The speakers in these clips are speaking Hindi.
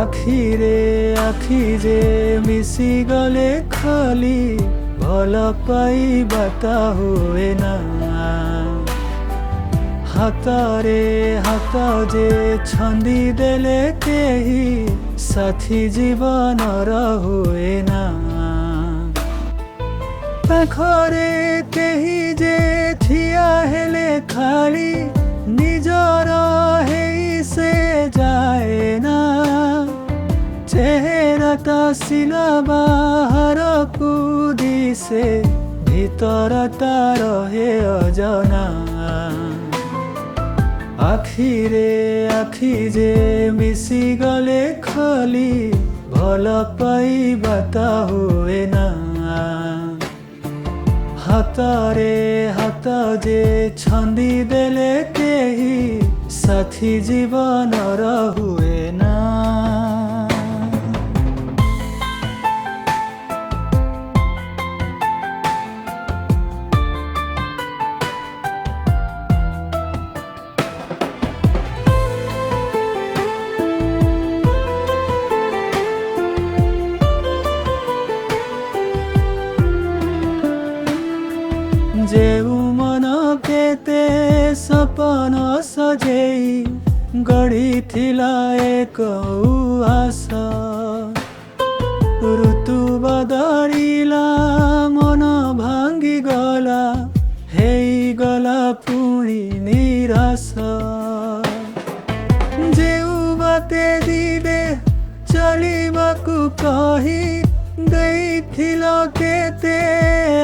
आखि जे मिसी गले खाली भल पाइबाता हुए ना। हातरे हात जे छंदी देले केही साथी जीवन हुए ना। पाखरे केही जे थिया हेले खाली निजर हेई से जाए ना। चेहराता सिला बाहर कुदिसे भीतर तार हे अजना। आखि जे मिसी गले खाली भल पाइबाता हुए ना। हातरे हात जे छंदी देले केही साथी जीवन हुए ना। जेउ मन केते सपन सजेई गढ़ी थिला एक आशा। ऋतु बदलिला मन भांगी गला हेई गला पुणी निराशा। जेउ बाते दिबे चलिबाकु कही देइथिलो केते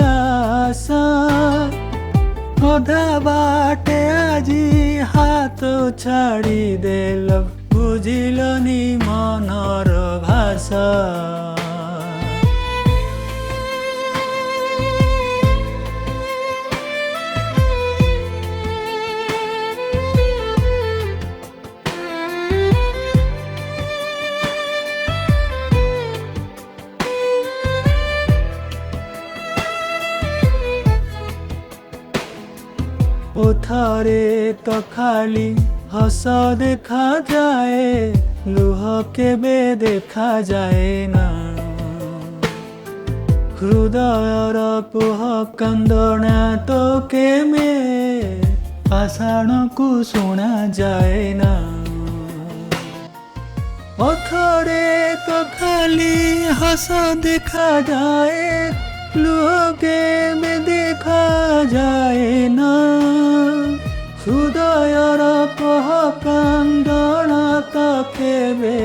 आशा। अधा बाटे आजी हाथ छाड़ी देल बुझिलनी मनर भाषा। ओथरे तो खाली हस देखा जाए लुह केबे देखा जाए ना। हृदयर पुह कंदना तो केमे पाषाण को सुना जाए ना। ओथरे तो खाली हस देखा जाए लुह केबे देखा जाए ना। हृदयर पह कांदना तो केबे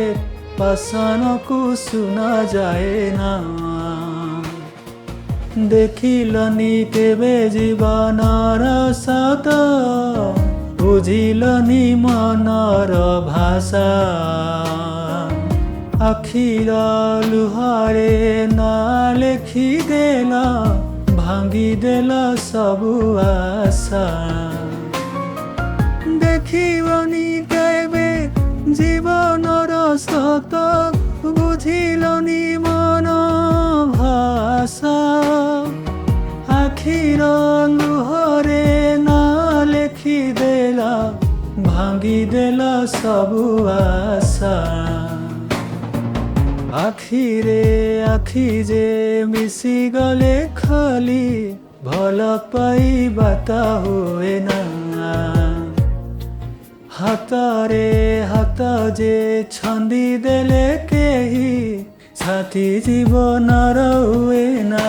पाषाण को सुना जाए ना। देखिलनी केबे जीवनर सत बुझिलनी मनर भाषा। आखिर लुहरे ना लेखि देला भांगी देला सबु आशा। देखिबनी केबे जीवनर सत बुझिलनी मन भाषा। आखिर लुहरे ना लेखि देला भांगी देला सबु आशा। आखि जे मिसी गले खाली भल पाइबाता हुए ना। हातरे हात जे छंदी देले केही साथी जीवन हुए ना।